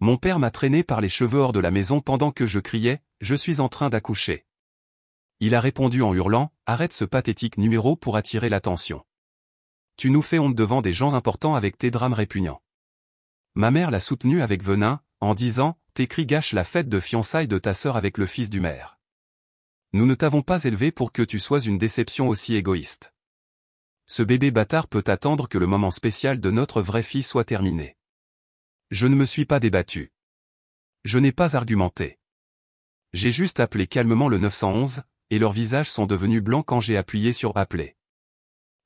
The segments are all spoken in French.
Mon père m'a traîné par les cheveux hors de la maison pendant que je criais « Je suis en train d'accoucher ». Il a répondu en hurlant « Arrête ce pathétique numéro pour attirer l'attention. Tu nous fais honte devant des gens importants avec tes drames répugnants. » Ma mère l'a soutenu avec venin, en disant « Tes cris gâchent la fête de fiançailles de ta sœur avec le fils du maire. Nous ne t'avons pas élevé pour que tu sois une déception aussi égoïste. Ce bébé bâtard peut attendre que le moment spécial de notre vraie fille soit terminé. » Je ne me suis pas débattu. Je n'ai pas argumenté. J'ai juste appelé calmement le 911, et leurs visages sont devenus blancs quand j'ai appuyé sur « Appeler ».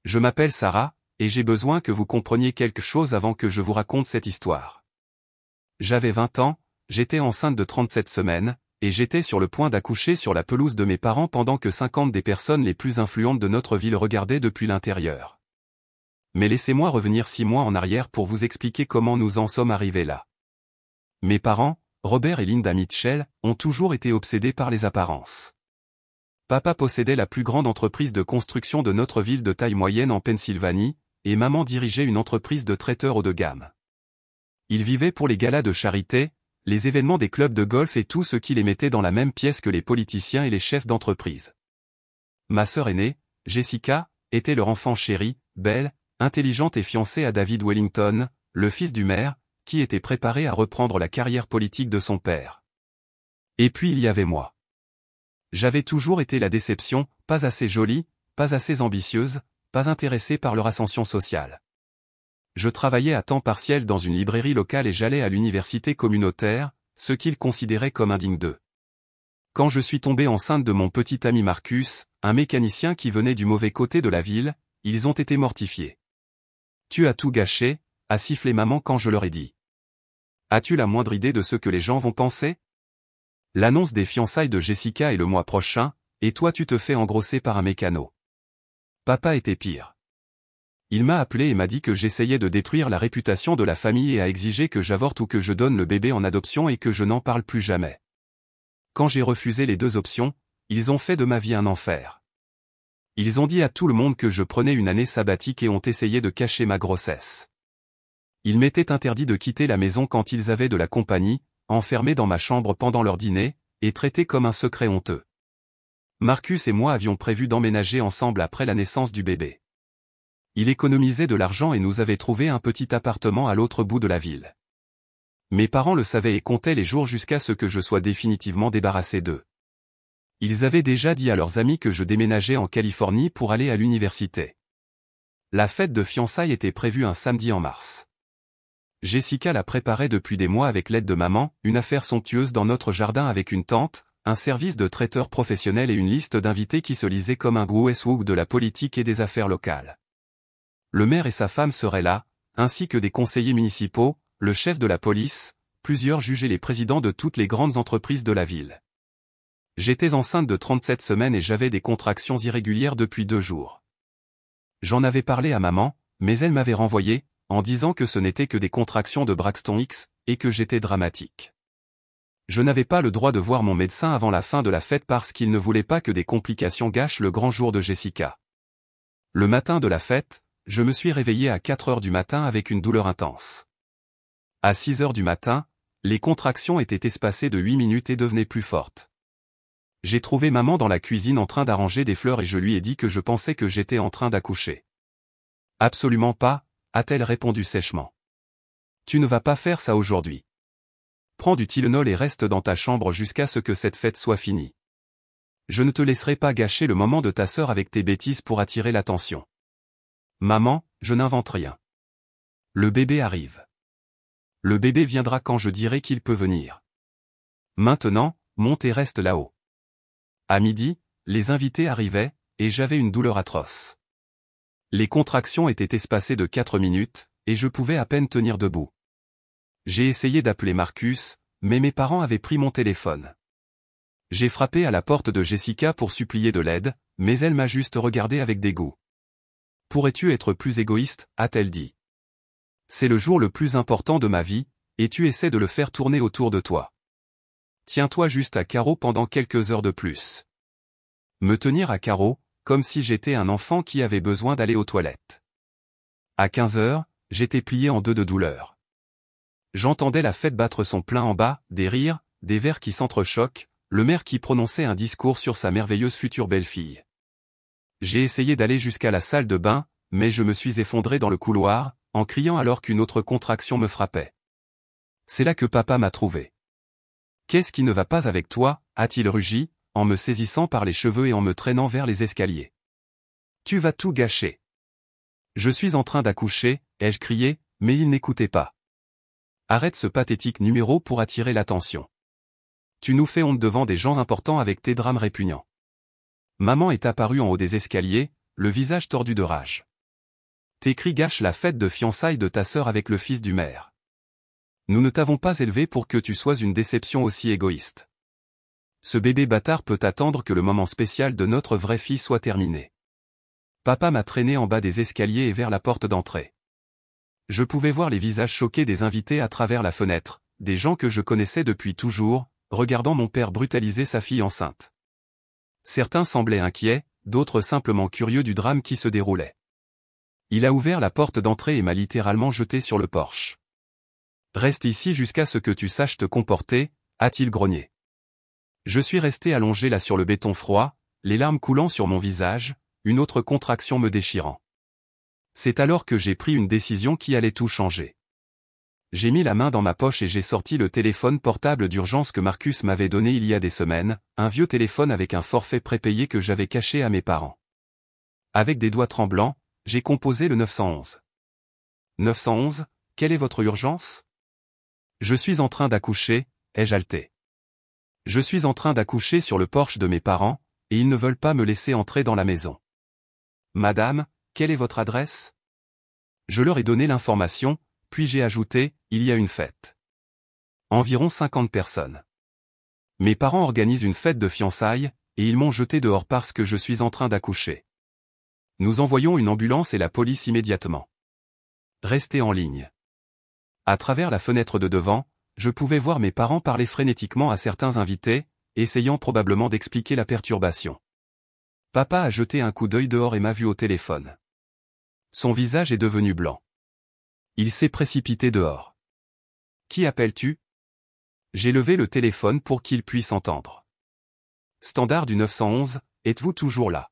Je m'appelle Sarah, et j'ai besoin que vous compreniez quelque chose avant que je vous raconte cette histoire. J'avais 20 ans, j'étais enceinte de 37 semaines, et j'étais sur le point d'accoucher sur la pelouse de mes parents pendant que 50 des personnes les plus influentes de notre ville regardaient depuis l'intérieur. Mais laissez-moi revenir 6 mois en arrière pour vous expliquer comment nous en sommes arrivés là. Mes parents, Robert et Linda Mitchell, ont toujours été obsédés par les apparences. Papa possédait la plus grande entreprise de construction de notre ville de taille moyenne en Pennsylvanie, et maman dirigeait une entreprise de traiteurs haut de gamme. Ils vivaient pour les galas de charité, les événements des clubs de golf et tout ce qui les mettait dans la même pièce que les politiciens et les chefs d'entreprise. Ma sœur aînée, Jessica, était leur enfant chéri, belle, intelligente et fiancée à David Wellington, le fils du maire, qui était préparé à reprendre la carrière politique de son père. Et puis il y avait moi. J'avais toujours été la déception, pas assez jolie, pas assez ambitieuse, pas intéressée par leur ascension sociale. Je travaillais à temps partiel dans une librairie locale et j'allais à l'université communautaire, ce qu'ils considéraient comme indigne d'eux. Quand je suis tombée enceinte de mon petit ami Marcus, un mécanicien qui venait du mauvais côté de la ville, ils ont été mortifiés. « Tu as tout gâché », a sifflé maman quand je leur ai dit. « As-tu la moindre idée de ce que les gens vont penser ? L'annonce des fiançailles de Jessica est le mois prochain, et toi tu te fais engrosser par un mécano. » Papa était pire. Il m'a appelé et m'a dit que j'essayais de détruire la réputation de la famille et a exigé que j'avorte ou que je donne le bébé en adoption et que je n'en parle plus jamais. Quand j'ai refusé les 2 options, ils ont fait de ma vie un enfer. Ils ont dit à tout le monde que je prenais une année sabbatique et ont essayé de cacher ma grossesse. Il m'était interdit de quitter la maison quand ils avaient de la compagnie, enfermé dans ma chambre pendant leur dîner, et traité comme un secret honteux. Marcus et moi avions prévu d'emménager ensemble après la naissance du bébé. Il économisait de l'argent et nous avait trouvé un petit appartement à l'autre bout de la ville. Mes parents le savaient et comptaient les jours jusqu'à ce que je sois définitivement débarrassé d'eux. Ils avaient déjà dit à leurs amis que je déménageais en Californie pour aller à l'université. La fête de fiançailles était prévue un samedi en mars. Jessica la préparait depuis des mois avec l'aide de maman, une affaire somptueuse dans notre jardin avec une tente, un service de traiteur professionnel et une liste d'invités qui se lisait comme un who's-who de la politique et des affaires locales. Le maire et sa femme seraient là, ainsi que des conseillers municipaux, le chef de la police, plusieurs juges et les présidents de toutes les grandes entreprises de la ville. J'étais enceinte de 37 semaines et j'avais des contractions irrégulières depuis 2 jours. J'en avais parlé à maman, mais elle m'avait renvoyé, en disant que ce n'était que des contractions de Braxton Hicks, et que j'étais dramatique. Je n'avais pas le droit de voir mon médecin avant la fin de la fête parce qu'il ne voulait pas que des complications gâchent le grand jour de Jessica. Le matin de la fête, je me suis réveillé à 4 heures du matin avec une douleur intense. À 6 heures du matin, les contractions étaient espacées de 8 minutes et devenaient plus fortes. J'ai trouvé maman dans la cuisine en train d'arranger des fleurs et je lui ai dit que je pensais que j'étais en train d'accoucher. « Absolument pas », a-t-elle répondu sèchement. « Tu ne vas pas faire ça aujourd'hui. Prends du Tylenol et reste dans ta chambre jusqu'à ce que cette fête soit finie. Je ne te laisserai pas gâcher le moment de ta sœur avec tes bêtises pour attirer l'attention. » Maman, je n'invente rien. Le bébé arrive. Le bébé viendra quand je dirai qu'il peut venir. Maintenant, monte et reste là-haut. À midi, les invités arrivaient, et j'avais une douleur atroce. Les contractions étaient espacées de 4 minutes, et je pouvais à peine tenir debout. J'ai essayé d'appeler Marcus, mais mes parents avaient pris mon téléphone. J'ai frappé à la porte de Jessica pour supplier de l'aide, mais elle m'a juste regardé avec dégoût. « Pourrais-tu être plus égoïste ?» a-t-elle dit. « C'est le jour le plus important de ma vie, et tu essaies de le faire tourner autour de toi. Tiens-toi juste à carreau pendant quelques heures de plus. » Me tenir à carreau, comme si j'étais un enfant qui avait besoin d'aller aux toilettes. À 15 heures, j'étais plié en 2 de douleur. J'entendais la fête battre son plein en bas, des rires, des verres qui s'entrechoquent, le maire qui prononçait un discours sur sa merveilleuse future belle-fille. J'ai essayé d'aller jusqu'à la salle de bain, mais je me suis effondré dans le couloir, en criant alors qu'une autre contraction me frappait. C'est là que papa m'a trouvé. « Qu'est-ce qui ne va pas avec toi ?» a-t-il rugi, en me saisissant par les cheveux et en me traînant vers les escaliers. « Tu vas tout gâcher. »« Je suis en train d'accoucher », ai-je crié, mais il n'écoutait pas. « Arrête ce pathétique numéro pour attirer l'attention. Tu nous fais honte devant des gens importants avec tes drames répugnants. » Maman est apparue en haut des escaliers, le visage tordu de rage. « Tes cris gâchent la fête de fiançailles de ta sœur avec le fils du maire. Nous ne t'avons pas élevé pour que tu sois une déception aussi égoïste. Ce bébé bâtard peut attendre que le moment spécial de notre vraie fille soit terminé. » Papa m'a traîné en bas des escaliers et vers la porte d'entrée. Je pouvais voir les visages choqués des invités à travers la fenêtre, des gens que je connaissais depuis toujours, regardant mon père brutaliser sa fille enceinte. Certains semblaient inquiets, d'autres simplement curieux du drame qui se déroulait. Il a ouvert la porte d'entrée et m'a littéralement jeté sur le porche. « Reste ici jusqu'à ce que tu saches te comporter », a-t-il grogné. Je suis resté allongé là sur le béton froid, les larmes coulant sur mon visage, une autre contraction me déchirant. C'est alors que j'ai pris une décision qui allait tout changer. J'ai mis la main dans ma poche et j'ai sorti le téléphone portable d'urgence que Marcus m'avait donné il y a des semaines, un vieux téléphone avec un forfait prépayé que j'avais caché à mes parents. Avec des doigts tremblants, j'ai composé le 911. « 911, quelle est votre urgence ? » « Je suis en train d'accoucher », ai-je haleté. « Je suis en train d'accoucher sur le porche de mes parents, et ils ne veulent pas me laisser entrer dans la maison. »« Madame, quelle est votre adresse ? » Je leur ai donné l'information, puis j'ai ajouté, « Il y a une fête. Environ 50 personnes. Mes parents organisent une fête de fiançailles, et ils m'ont jeté dehors parce que je suis en train d'accoucher. Nous envoyons une ambulance et la police immédiatement. Restez en ligne. » À travers la fenêtre de devant, je pouvais voir mes parents parler frénétiquement à certains invités, essayant probablement d'expliquer la perturbation. Papa a jeté un coup d'œil dehors et m'a vu au téléphone. Son visage est devenu blanc. Il s'est précipité dehors. « Qui appelles-tu ? » J'ai levé le téléphone pour qu'il puisse entendre. « Standard du 911, êtes-vous toujours là ? »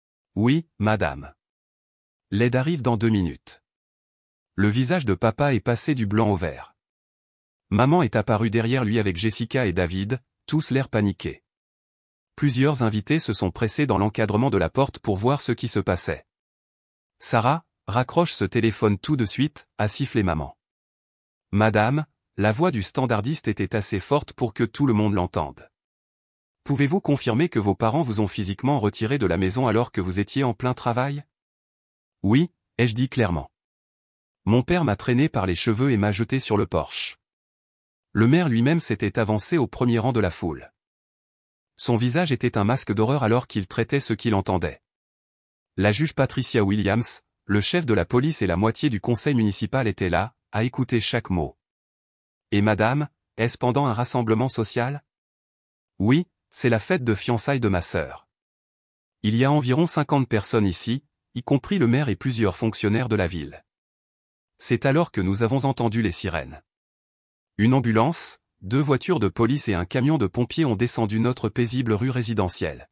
« Oui, madame. L'aide arrive dans 2 minutes. » Le visage de papa est passé du blanc au vert. Maman est apparue derrière lui avec Jessica et David, tous l'air paniqués. Plusieurs invités se sont pressés dans l'encadrement de la porte pour voir ce qui se passait. « Sarah, raccroche ce téléphone tout de suite », a sifflé maman. « Madame, la voix du standardiste était assez forte pour que tout le monde l'entende. Pouvez-vous confirmer que vos parents vous ont physiquement retiré de la maison alors que vous étiez en plein travail ? » « Oui », ai-je dit clairement. Mon père m'a traîné par les cheveux et m'a jeté sur le porche. Le maire lui-même s'était avancé au premier rang de la foule. Son visage était un masque d'horreur alors qu'il traitait ce qu'il entendait. La juge Patricia Williams, le chef de la police et la moitié du conseil municipal étaient là, à écouter chaque mot. « Et madame, est-ce pendant un rassemblement social ? » « Oui, c'est la fête de fiançailles de ma sœur. Il y a environ 50 personnes ici, y compris le maire et plusieurs fonctionnaires de la ville. C'est alors que nous avons entendu les sirènes. Une ambulance, 2 voitures de police et un camion de pompiers ont descendu notre paisible rue résidentielle.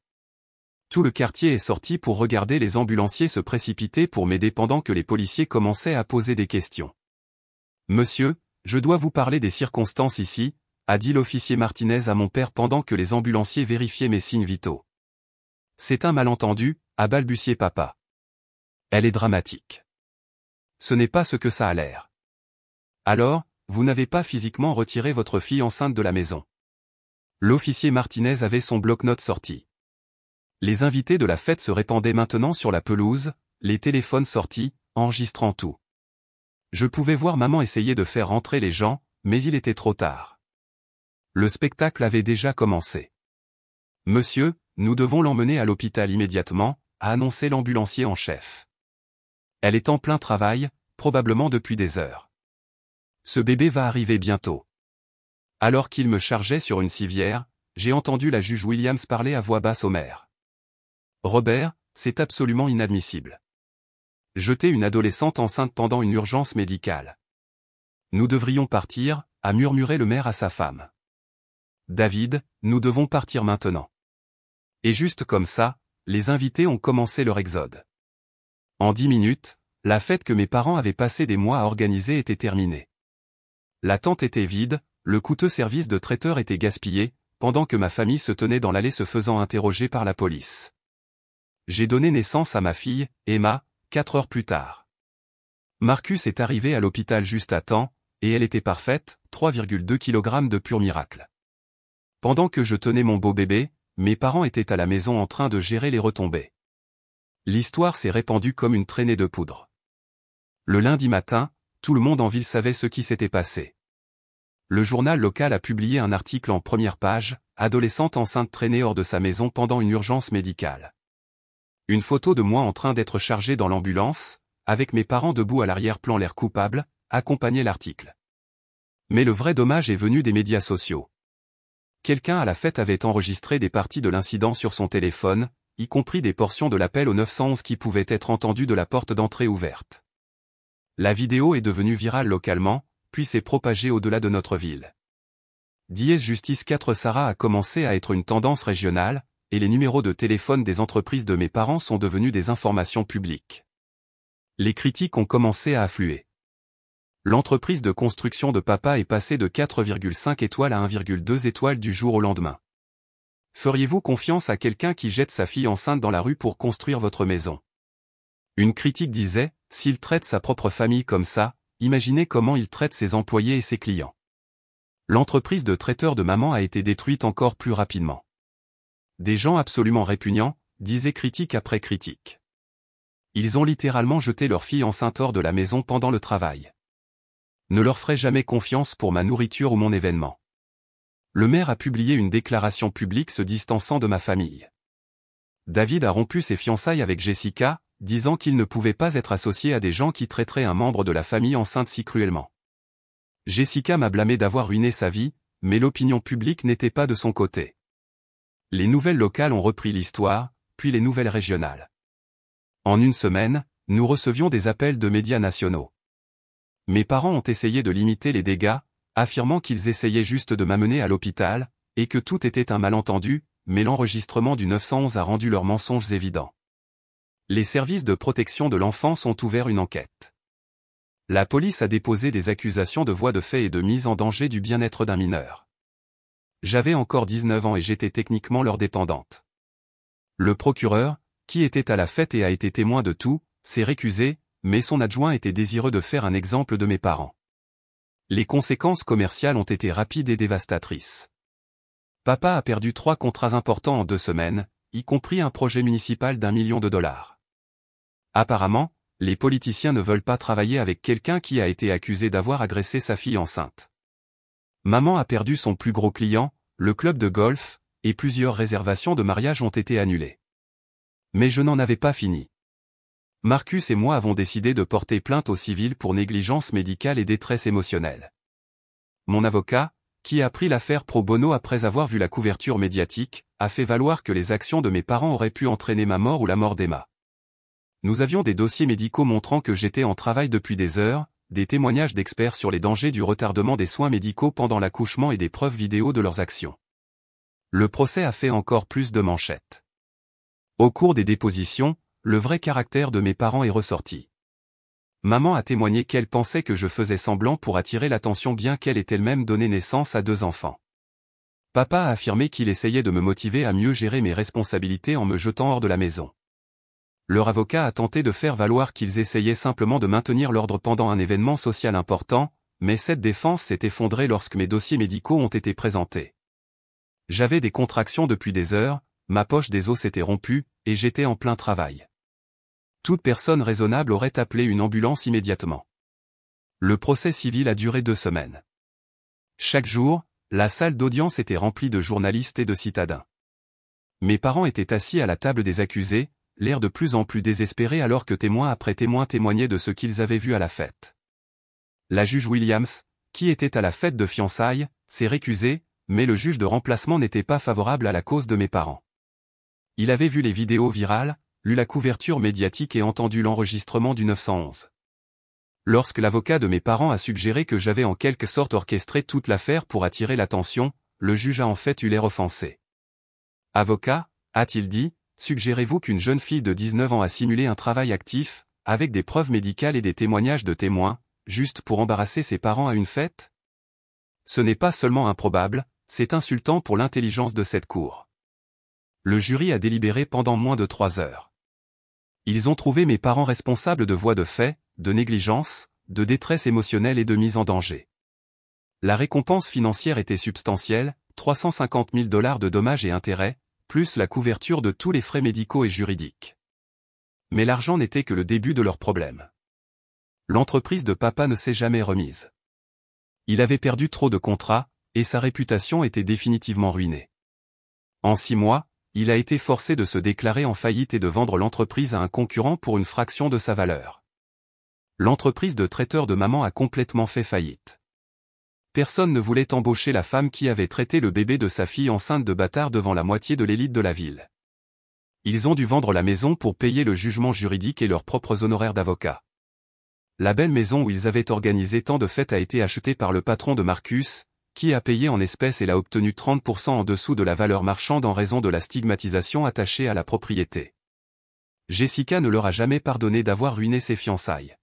Tout le quartier est sorti pour regarder les ambulanciers se précipiter pour m'aider pendant que les policiers commençaient à poser des questions. « Monsieur, je dois vous parler des circonstances ici », a dit l'officier Martinez à mon père pendant que les ambulanciers vérifiaient mes signes vitaux. « C'est un malentendu », a balbutié papa. « Elle est dramatique. Ce n'est pas ce que ça a l'air. » « Alors, vous n'avez pas physiquement retiré votre fille enceinte de la maison. » L'officier Martinez avait son bloc-notes sorti. Les invités de la fête se répandaient maintenant sur la pelouse, les téléphones sortis, enregistrant tout. Je pouvais voir maman essayer de faire rentrer les gens, mais il était trop tard. Le spectacle avait déjà commencé. « Monsieur, nous devons l'emmener à l'hôpital immédiatement », a annoncé l'ambulancier en chef. « Elle est en plein travail, probablement depuis des heures. Ce bébé va arriver bientôt. » Alors qu'il me chargeait sur une civière, j'ai entendu la juge Williams parler à voix basse au maire. « Robert, c'est absolument inadmissible. Jeter une adolescente enceinte pendant une urgence médicale. Nous devrions partir, a murmuré le maire à sa femme. David, nous devons partir maintenant. Et juste comme ça, les invités ont commencé leur exode. En 10 minutes, la fête que mes parents avaient passé des mois à organiser était terminée. La tente était vide, le coûteux service de traiteur était gaspillé, pendant que ma famille se tenait dans l'allée se faisant interroger par la police. J'ai donné naissance à ma fille, Emma, 4 heures plus tard. Marcus est arrivé à l'hôpital juste à temps, et elle était parfaite, 3,2 kg de pur miracle. Pendant que je tenais mon beau bébé, mes parents étaient à la maison en train de gérer les retombées. L'histoire s'est répandue comme une traînée de poudre. Le lundi matin, tout le monde en ville savait ce qui s'était passé. Le journal local a publié un article en première page, adolescente enceinte traînée hors de sa maison pendant une urgence médicale. Une photo de moi en train d'être chargé dans l'ambulance, avec mes parents debout à l'arrière-plan l'air coupable, accompagnait l'article. Mais le vrai dommage est venu des médias sociaux. Quelqu'un à la fête avait enregistré des parties de l'incident sur son téléphone, y compris des portions de l'appel au 911 qui pouvaient être entendues de la porte d'entrée ouverte. La vidéo est devenue virale localement, puis s'est propagée au-delà de notre ville. Dies Justice 4 Sarah a commencé à être une tendance régionale, et les numéros de téléphone des entreprises de mes parents sont devenus des informations publiques. Les critiques ont commencé à affluer. L'entreprise de construction de papa est passée de 4,5 étoiles à 1,2 étoiles du jour au lendemain. Feriez-vous confiance à quelqu'un qui jette sa fille enceinte dans la rue pour construire votre maison? Une critique disait, s'il traite sa propre famille comme ça, imaginez comment il traite ses employés et ses clients. L'entreprise de traiteur de maman a été détruite encore plus rapidement. Des gens absolument répugnants, disaient critique après critique. Ils ont littéralement jeté leur fille enceinte hors de la maison pendant le travail. Ne leur ferai jamais confiance pour ma nourriture ou mon événement. Le maire a publié une déclaration publique se distançant de ma famille. David a rompu ses fiançailles avec Jessica, disant qu'il ne pouvait pas être associé à des gens qui traiteraient un membre de la famille enceinte si cruellement. Jessica m'a blâmé d'avoir ruiné sa vie, mais l'opinion publique n'était pas de son côté. Les nouvelles locales ont repris l'histoire, puis les nouvelles régionales. En une semaine, nous recevions des appels de médias nationaux. Mes parents ont essayé de limiter les dégâts, affirmant qu'ils essayaient juste de m'amener à l'hôpital, et que tout était un malentendu, mais l'enregistrement du 911 a rendu leurs mensonges évidents. Les services de protection de l'enfance ont ouvert une enquête. La police a déposé des accusations de voies de fait et de mise en danger du bien-être d'un mineur. J'avais encore 19 ans et j'étais techniquement leur dépendante. Le procureur, qui était à la fête et a été témoin de tout, s'est récusé, mais son adjoint était désireux de faire un exemple de mes parents. Les conséquences commerciales ont été rapides et dévastatrices. Papa a perdu 3 contrats importants en 2 semaines, y compris un projet municipal d'1 million de dollars. Apparemment, les politiciens ne veulent pas travailler avec quelqu'un qui a été accusé d'avoir agressé sa fille enceinte. Maman a perdu son plus gros client, le club de golf, et plusieurs réservations de mariage ont été annulées. Mais je n'en avais pas fini. Marcus et moi avons décidé de porter plainte au civil pour négligence médicale et détresse émotionnelle. Mon avocat, qui a pris l'affaire pro bono après avoir vu la couverture médiatique, a fait valoir que les actions de mes parents auraient pu entraîner ma mort ou la mort d'Emma. Nous avions des dossiers médicaux montrant que j'étais en travail depuis des heures, des témoignages d'experts sur les dangers du retardement des soins médicaux pendant l'accouchement et des preuves vidéo de leurs actions. Le procès a fait encore plus de manchettes. Au cours des dépositions, le vrai caractère de mes parents est ressorti. Maman a témoigné qu'elle pensait que je faisais semblant pour attirer l'attention bien qu'elle ait elle-même donné naissance à 2 enfants. Papa a affirmé qu'il essayait de me motiver à mieux gérer mes responsabilités en me jetant hors de la maison. Leur avocat a tenté de faire valoir qu'ils essayaient simplement de maintenir l'ordre pendant un événement social important, mais cette défense s'est effondrée lorsque mes dossiers médicaux ont été présentés. J'avais des contractions depuis des heures, ma poche des os s'était rompue, et j'étais en plein travail. Toute personne raisonnable aurait appelé une ambulance immédiatement. Le procès civil a duré 2 semaines. Chaque jour, la salle d'audience était remplie de journalistes et de citadins. Mes parents étaient assis à la table des accusés, l'air de plus en plus désespérés alors que témoin après témoin témoignaient de ce qu'ils avaient vu à la fête. La juge Williams, qui était à la fête de fiançailles, s'est récusée, mais le juge de remplacement n'était pas favorable à la cause de mes parents. Il avait vu les vidéos virales, lu la couverture médiatique et entendu l'enregistrement du 911. Lorsque l'avocat de mes parents a suggéré que j'avais en quelque sorte orchestré toute l'affaire pour attirer l'attention, le juge a en fait eu l'air offensé. « Avocat » a-t-il dit, « suggérez-vous qu'une jeune fille de 19 ans a simulé un travail actif, avec des preuves médicales et des témoignages de témoins, juste pour embarrasser ses parents à une fête? Ce n'est pas seulement improbable, c'est insultant pour l'intelligence de cette cour. » Le jury a délibéré pendant moins de 3 heures. Ils ont trouvé mes parents responsables de voies de fait, de négligence, de détresse émotionnelle et de mise en danger. La récompense financière était substantielle, 350 000 $ de dommages et intérêts, plus la couverture de tous les frais médicaux et juridiques. Mais l'argent n'était que le début de leur problème. L'entreprise de papa ne s'est jamais remise. Il avait perdu trop de contrats, et sa réputation était définitivement ruinée. En 6 mois, il a été forcé de se déclarer en faillite et de vendre l'entreprise à un concurrent pour une fraction de sa valeur. L'entreprise de traiteur de maman a complètement fait faillite. Personne ne voulait embaucher la femme qui avait traité le bébé de sa fille enceinte de bâtard devant la moitié de l'élite de la ville. Ils ont dû vendre la maison pour payer le jugement juridique et leurs propres honoraires d'avocat. La belle maison où ils avaient organisé tant de fêtes a été achetée par le patron de Marcus, qui a payé en espèces et l'a obtenu 30% en dessous de la valeur marchande en raison de la stigmatisation attachée à la propriété. Jessica ne leur a jamais pardonné d'avoir ruiné ses fiançailles.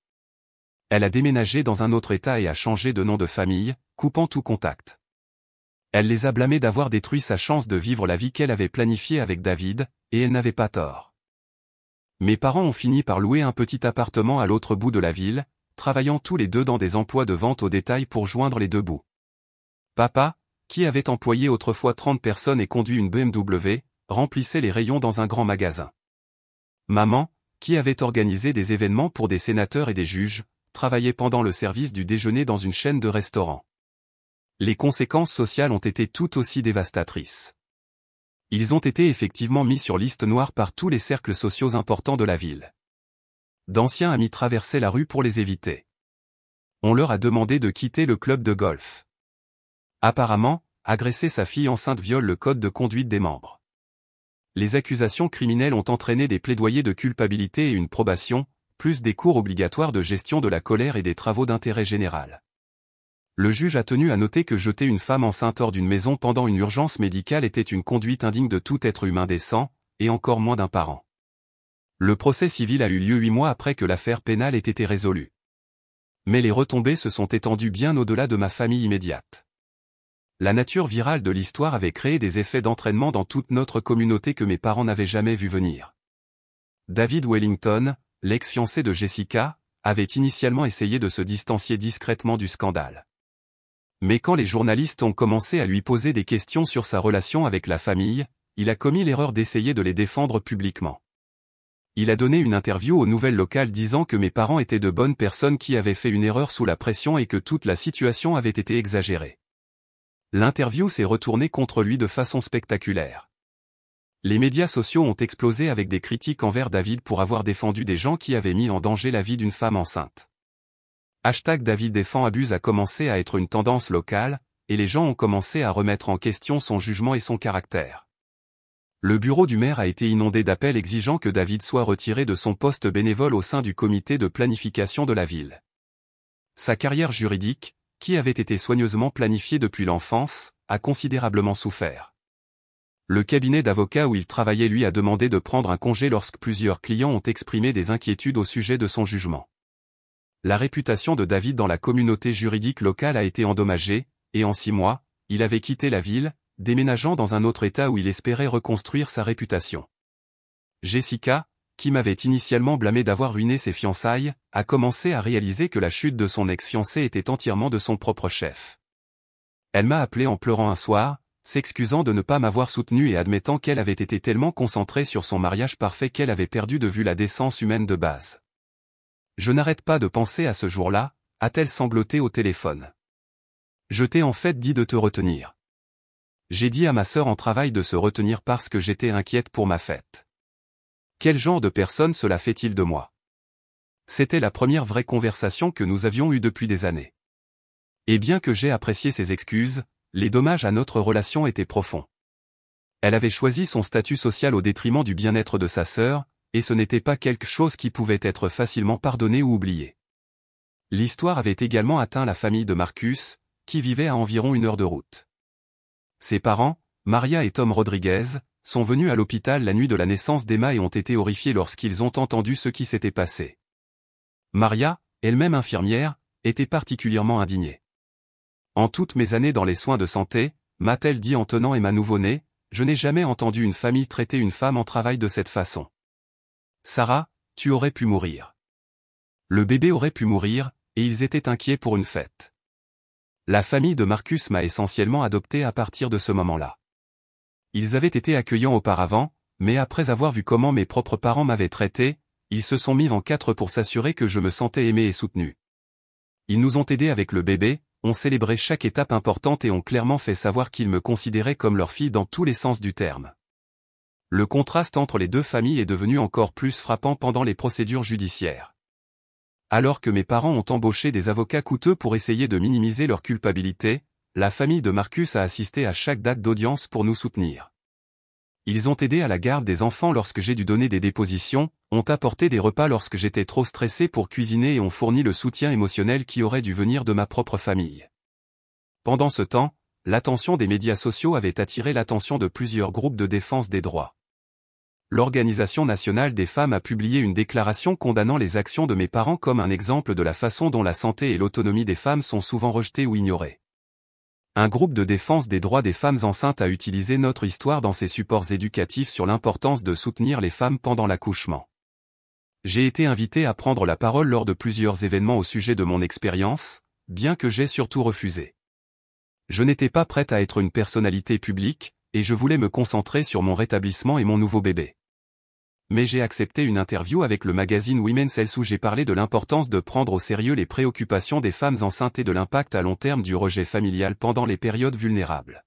Elle a déménagé dans un autre état et a changé de nom de famille, coupant tout contact. Elle les a blâmés d'avoir détruit sa chance de vivre la vie qu'elle avait planifiée avec David, et elle n'avait pas tort. Mes parents ont fini par louer un petit appartement à l'autre bout de la ville, travaillant tous les deux dans des emplois de vente au détail pour joindre les deux bouts. Papa, qui avait employé autrefois 30 personnes et conduit une BMW, remplissait les rayons dans un grand magasin. Maman, qui avait organisé des événements pour des sénateurs et des juges, travaillait pendant le service du déjeuner dans une chaîne de restaurants. Les conséquences sociales ont été tout aussi dévastatrices. Ils ont été effectivement mis sur liste noire par tous les cercles sociaux importants de la ville. D'anciens amis traversaient la rue pour les éviter. On leur a demandé de quitter le club de golf. Apparemment, agresser sa fille enceinte viole le code de conduite des membres. Les accusations criminelles ont entraîné des plaidoyers de culpabilité et une probation, plus des cours obligatoires de gestion de la colère et des travaux d'intérêt général. Le juge a tenu à noter que jeter une femme enceinte hors d'une maison pendant une urgence médicale était une conduite indigne de tout être humain décent, et encore moins d'un parent. Le procès civil a eu lieu 8 mois après que l'affaire pénale ait été résolue. Mais les retombées se sont étendues bien au-delà de ma famille immédiate. La nature virale de l'histoire avait créé des effets d'entraînement dans toute notre communauté que mes parents n'avaient jamais vu venir. David Wellington, l'ex-fiancé de Jessica, avait initialement essayé de se distancier discrètement du scandale. Mais quand les journalistes ont commencé à lui poser des questions sur sa relation avec la famille, il a commis l'erreur d'essayer de les défendre publiquement. Il a donné une interview aux nouvelles locales disant que mes parents étaient de bonnes personnes qui avaient fait une erreur sous la pression et que toute la situation avait été exagérée. L'interview s'est retournée contre lui de façon spectaculaire. Les médias sociaux ont explosé avec des critiques envers David pour avoir défendu des gens qui avaient mis en danger la vie d'une femme enceinte. #David défend abuse a commencé à être une tendance locale, et les gens ont commencé à remettre en question son jugement et son caractère. Le bureau du maire a été inondé d'appels exigeant que David soit retiré de son poste bénévole au sein du comité de planification de la ville. Sa carrière juridique, qui avait été soigneusement planifiée depuis l'enfance, a considérablement souffert. Le cabinet d'avocats où il travaillait lui a demandé de prendre un congé lorsque plusieurs clients ont exprimé des inquiétudes au sujet de son jugement. La réputation de David dans la communauté juridique locale a été endommagée, et en 6 mois, il avait quitté la ville, déménageant dans un autre état où il espérait reconstruire sa réputation. Jessica, qui m'avait initialement blâmé d'avoir ruiné ses fiançailles, a commencé à réaliser que la chute de son ex-fiancé était entièrement de son propre chef. Elle m'a appelé en pleurant un soir, s'excusant de ne pas m'avoir soutenu et admettant qu'elle avait été tellement concentrée sur son mariage parfait qu'elle avait perdu de vue la décence humaine de base. Je n'arrête pas de penser à ce jour-là, a-t-elle sangloté au téléphone. Je t'ai en fait dit de te retenir. J'ai dit à ma sœur en travail de se retenir parce que j'étais inquiète pour ma fête. Quel genre de personne cela fait-il de moi? C'était la première vraie conversation que nous avions eue depuis des années. Et bien que j'ai apprécié ses excuses, les dommages à notre relation étaient profonds. Elle avait choisi son statut social au détriment du bien-être de sa sœur, et ce n'était pas quelque chose qui pouvait être facilement pardonné ou oublié. L'histoire avait également atteint la famille de Marcus, qui vivait à environ 1 heure de route. Ses parents, Maria et Tom Rodriguez, sont venus à l'hôpital la nuit de la naissance d'Emma et ont été horrifiés lorsqu'ils ont entendu ce qui s'était passé. Maria, elle-même infirmière, était particulièrement indignée. En toutes mes années dans les soins de santé, m'a-t-elle dit en tenant Emma nouveau-née, je n'ai jamais entendu une famille traiter une femme en travail de cette façon. Sarah, tu aurais pu mourir. Le bébé aurait pu mourir, et ils étaient inquiets pour une fête. La famille de Marcus m'a essentiellement adopté à partir de ce moment-là. Ils avaient été accueillants auparavant, mais après avoir vu comment mes propres parents m'avaient traité, ils se sont mis en quatre pour s'assurer que je me sentais aimé et soutenu. Ils nous ont aidés avec le bébé, ont célébré chaque étape importante et ont clairement fait savoir qu'ils me considéraient comme leur fille dans tous les sens du terme. Le contraste entre les deux familles est devenu encore plus frappant pendant les procédures judiciaires. Alors que mes parents ont embauché des avocats coûteux pour essayer de minimiser leur culpabilité, la famille de Marcus a assisté à chaque date d'audience pour nous soutenir. Ils ont aidé à la garde des enfants lorsque j'ai dû donner des dépositions, ont apporté des repas lorsque j'étais trop stressé pour cuisiner et ont fourni le soutien émotionnel qui aurait dû venir de ma propre famille. Pendant ce temps, l'attention des médias sociaux avait attiré l'attention de plusieurs groupes de défense des droits. L'Organisation nationale des femmes a publié une déclaration condamnant les actions de mes parents comme un exemple de la façon dont la santé et l'autonomie des femmes sont souvent rejetées ou ignorées. Un groupe de défense des droits des femmes enceintes a utilisé notre histoire dans ses supports éducatifs sur l'importance de soutenir les femmes pendant l'accouchement. J'ai été invité à prendre la parole lors de plusieurs événements au sujet de mon expérience, bien que j'ai surtout refusé. Je n'étais pas prête à être une personnalité publique, et je voulais me concentrer sur mon rétablissement et mon nouveau bébé. Mais j'ai accepté une interview avec le magazine Women's Health où j'ai parlé de l'importance de prendre au sérieux les préoccupations des femmes enceintes et de l'impact à long terme du rejet familial pendant les périodes vulnérables.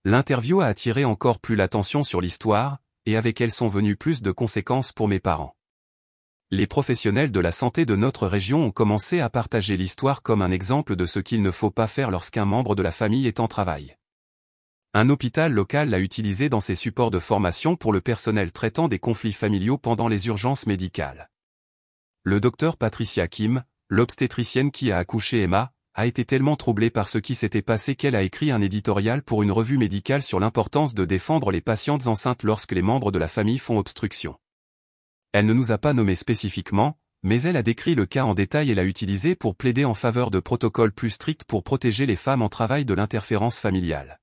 L'interview a attiré encore plus l'attention sur l'histoire, et avec elle sont venues plus de conséquences pour mes parents. Les professionnels de la santé de notre région ont commencé à partager l'histoire comme un exemple de ce qu'il ne faut pas faire lorsqu'un membre de la famille est en travail. Un hôpital local l'a utilisé dans ses supports de formation pour le personnel traitant des conflits familiaux pendant les urgences médicales. Le docteur Patricia Kim, l'obstétricienne qui a accouché Emma, a été tellement troublée par ce qui s'était passé qu'elle a écrit un éditorial pour une revue médicale sur l'importance de défendre les patientes enceintes lorsque les membres de la famille font obstruction. Elle ne nous a pas nommés spécifiquement, mais elle a décrit le cas en détail et l'a utilisé pour plaider en faveur de protocoles plus stricts pour protéger les femmes en travail de l'interférence familiale.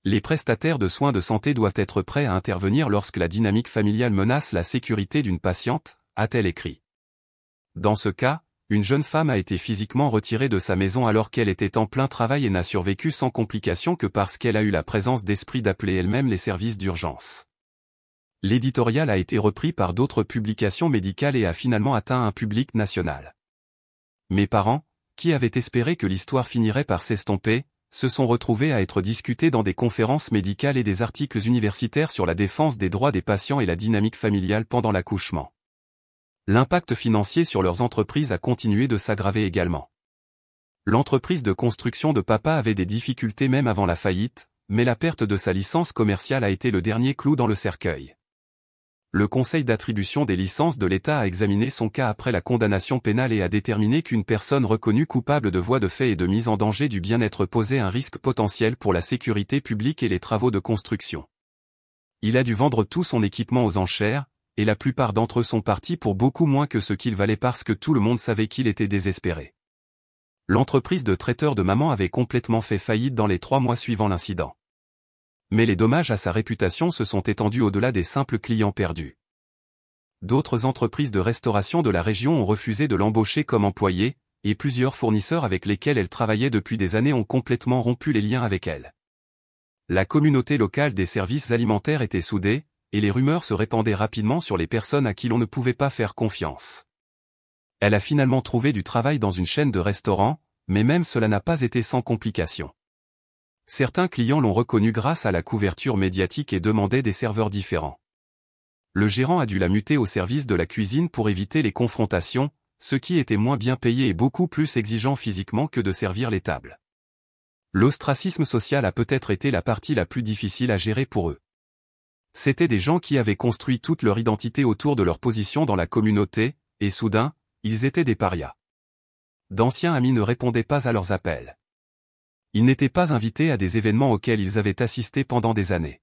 Les prestataires de soins de santé doivent être prêts à intervenir lorsque la dynamique familiale menace la sécurité d'une patiente, a-t-elle écrit. Dans ce cas, une jeune femme a été physiquement retirée de sa maison alors qu'elle était en plein travail et n'a survécu sans complication que parce qu'elle a eu la présence d'esprit d'appeler elle-même les services d'urgence. L'éditorial a été repris par d'autres publications médicales et a finalement atteint un public national. Mes parents, qui avaient espéré que l'histoire finirait par s'estomper, se sont retrouvés à être discutés dans des conférences médicales et des articles universitaires sur la défense des droits des patients et la dynamique familiale pendant l'accouchement. L'impact financier sur leurs entreprises a continué de s'aggraver également. L'entreprise de construction de papa avait des difficultés même avant la faillite, mais la perte de sa licence commerciale a été le dernier clou dans le cercueil. Le Conseil d'attribution des licences de l'État a examiné son cas après la condamnation pénale et a déterminé qu'une personne reconnue coupable de voies de fait et de mise en danger du bien-être posait un risque potentiel pour la sécurité publique et les travaux de construction. Il a dû vendre tout son équipement aux enchères, et la plupart d'entre eux sont partis pour beaucoup moins que ce qu'il valait parce que tout le monde savait qu'il était désespéré. L'entreprise de traiteur de maman avait complètement fait faillite dans les 3 mois suivant l'incident. Mais les dommages à sa réputation se sont étendus au-delà des simples clients perdus. D'autres entreprises de restauration de la région ont refusé de l'embaucher comme employé, et plusieurs fournisseurs avec lesquels elle travaillait depuis des années ont complètement rompu les liens avec elle. La communauté locale des services alimentaires était soudée, et les rumeurs se répandaient rapidement sur les personnes à qui l'on ne pouvait pas faire confiance. Elle a finalement trouvé du travail dans une chaîne de restaurants, mais même cela n'a pas été sans complications. Certains clients l'ont reconnu grâce à la couverture médiatique et demandaient des serveurs différents. Le gérant a dû la muter au service de la cuisine pour éviter les confrontations, ce qui était moins bien payé et beaucoup plus exigeant physiquement que de servir les tables. L'ostracisme social a peut-être été la partie la plus difficile à gérer pour eux. C'étaient des gens qui avaient construit toute leur identité autour de leur position dans la communauté, et soudain, ils étaient des parias. d'anciens amis ne répondaient pas à leurs appels. Ils n'étaient pas invités à des événements auxquels ils avaient assisté pendant des années.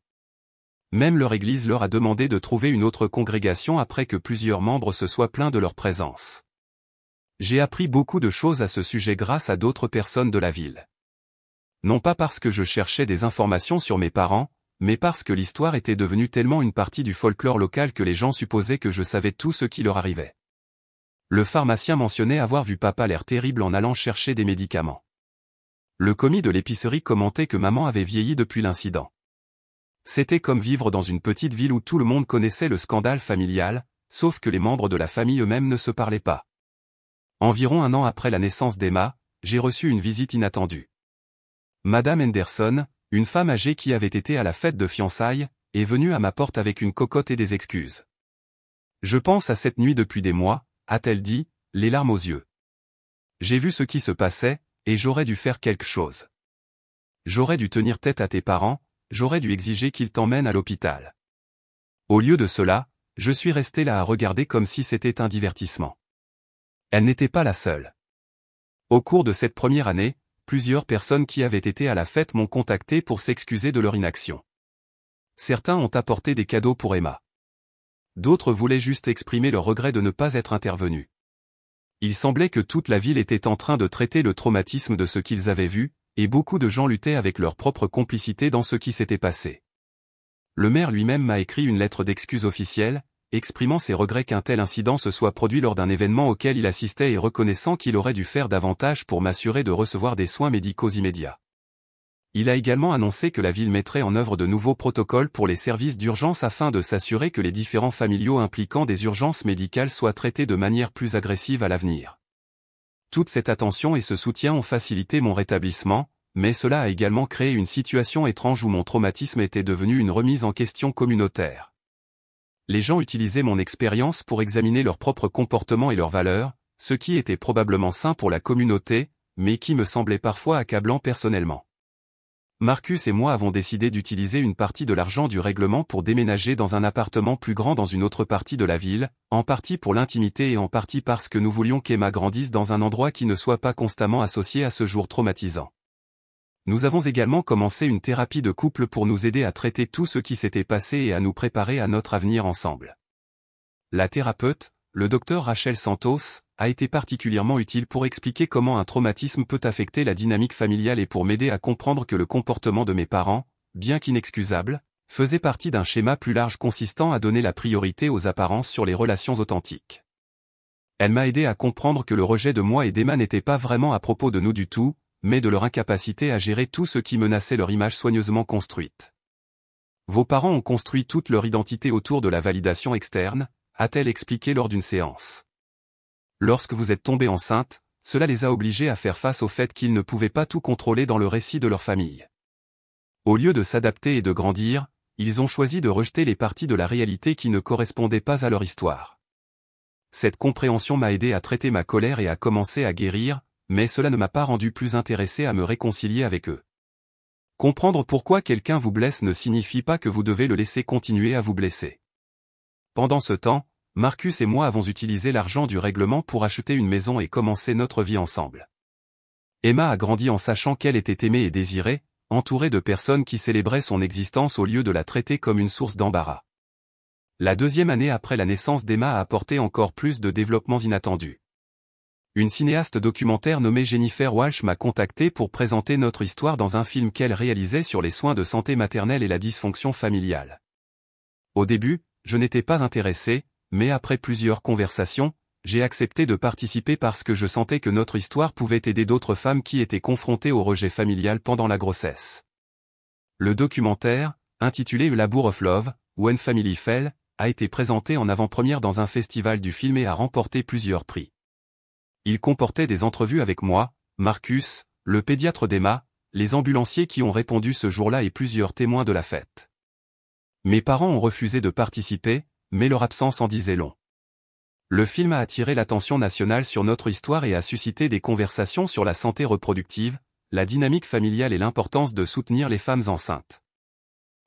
Même leur église leur a demandé de trouver une autre congrégation après que plusieurs membres se soient plaints de leur présence. J'ai appris beaucoup de choses à ce sujet grâce à d'autres personnes de la ville. Non pas parce que je cherchais des informations sur mes parents, mais parce que l'histoire était devenue tellement une partie du folklore local que les gens supposaient que je savais tout ce qui leur arrivait. Le pharmacien mentionnait avoir vu papa l'air terrible en allant chercher des médicaments. Le commis de l'épicerie commentait que maman avait vieilli depuis l'incident. C'était comme vivre dans une petite ville où tout le monde connaissait le scandale familial, sauf que les membres de la famille eux-mêmes ne se parlaient pas. Environ 1 an après la naissance d'Emma, j'ai reçu une visite inattendue. Madame Henderson, une femme âgée qui avait été à la fête de fiançailles, est venue à ma porte avec une cocotte et des excuses. Je pense à cette nuit depuis des mois, a-t-elle dit, les larmes aux yeux. J'ai vu ce qui se passait, et j'aurais dû faire quelque chose. J'aurais dû tenir tête à tes parents, j'aurais dû exiger qu'ils t'emmènent à l'hôpital. Au lieu de cela, je suis resté là à regarder comme si c'était un divertissement. Elle n'était pas la seule. Au cours de cette première année, plusieurs personnes qui avaient été à la fête m'ont contacté pour s'excuser de leur inaction. Certains ont apporté des cadeaux pour Emma. D'autres voulaient juste exprimer leur regret de ne pas être intervenus. Il semblait que toute la ville était en train de traiter le traumatisme de ce qu'ils avaient vu, et beaucoup de gens luttaient avec leur propre complicité dans ce qui s'était passé. Le maire lui-même m'a écrit une lettre d'excuse officielle, exprimant ses regrets qu'un tel incident se soit produit lors d'un événement auquel il assistait et reconnaissant qu'il aurait dû faire davantage pour m'assurer de recevoir des soins médicaux immédiats. Il a également annoncé que la ville mettrait en œuvre de nouveaux protocoles pour les services d'urgence afin de s'assurer que les différents familiaux impliquant des urgences médicales soient traités de manière plus agressive à l'avenir. Toute cette attention et ce soutien ont facilité mon rétablissement, mais cela a également créé une situation étrange où mon traumatisme était devenu une remise en question communautaire. Les gens utilisaient mon expérience pour examiner leur propre comportement et leurs valeurs, ce qui était probablement sain pour la communauté, mais qui me semblait parfois accablant personnellement. Marcus et moi avons décidé d'utiliser une partie de l'argent du règlement pour déménager dans un appartement plus grand dans une autre partie de la ville, en partie pour l'intimité et en partie parce que nous voulions qu'Emma grandisse dans un endroit qui ne soit pas constamment associé à ce jour traumatisant. Nous avons également commencé une thérapie de couple pour nous aider à traiter tout ce qui s'était passé et à nous préparer à notre avenir ensemble. La thérapeute, le docteur Rachel Santos, a été particulièrement utile pour expliquer comment un traumatisme peut affecter la dynamique familiale et pour m'aider à comprendre que le comportement de mes parents, bien qu'inexcusable, faisait partie d'un schéma plus large consistant à donner la priorité aux apparences sur les relations authentiques. Elle m'a aidé à comprendre que le rejet de moi et d'Emma n'était pas vraiment à propos de nous du tout, mais de leur incapacité à gérer tout ce qui menaçait leur image soigneusement construite. Vos parents ont construit toute leur identité autour de la validation externe, a-t-elle expliqué lors d'une séance. Lorsque vous êtes tombée enceinte, cela les a obligés à faire face au fait qu'ils ne pouvaient pas tout contrôler dans le récit de leur famille. Au lieu de s'adapter et de grandir, ils ont choisi de rejeter les parties de la réalité qui ne correspondaient pas à leur histoire. Cette compréhension m'a aidé à traiter ma colère et à commencer à guérir, mais cela ne m'a pas rendu plus intéressé à me réconcilier avec eux. Comprendre pourquoi quelqu'un vous blesse ne signifie pas que vous devez le laisser continuer à vous blesser. Pendant ce temps, Marcus et moi avons utilisé l'argent du règlement pour acheter une maison et commencer notre vie ensemble. Emma a grandi en sachant qu'elle était aimée et désirée, entourée de personnes qui célébraient son existence au lieu de la traiter comme une source d'embarras. La deuxième année après la naissance d'Emma a apporté encore plus de développements inattendus. Une cinéaste documentaire nommée Jennifer Walsh m'a contacté pour présenter notre histoire dans un film qu'elle réalisait sur les soins de santé maternelle et la dysfonction familiale. Au début, je n'étais pas intéressé, mais après plusieurs conversations, j'ai accepté de participer parce que je sentais que notre histoire pouvait aider d'autres femmes qui étaient confrontées au rejet familial pendant la grossesse. Le documentaire, intitulé A Labour of Love, When Family Fell, a été présenté en avant-première dans un festival du film et a remporté plusieurs prix. Il comportait des entrevues avec moi, Marcus, le pédiatre d'Emma, les ambulanciers qui ont répondu ce jour-là et plusieurs témoins de la fête. Mes parents ont refusé de participer, mais leur absence en disait long. Le film a attiré l'attention nationale sur notre histoire et a suscité des conversations sur la santé reproductive, la dynamique familiale et l'importance de soutenir les femmes enceintes.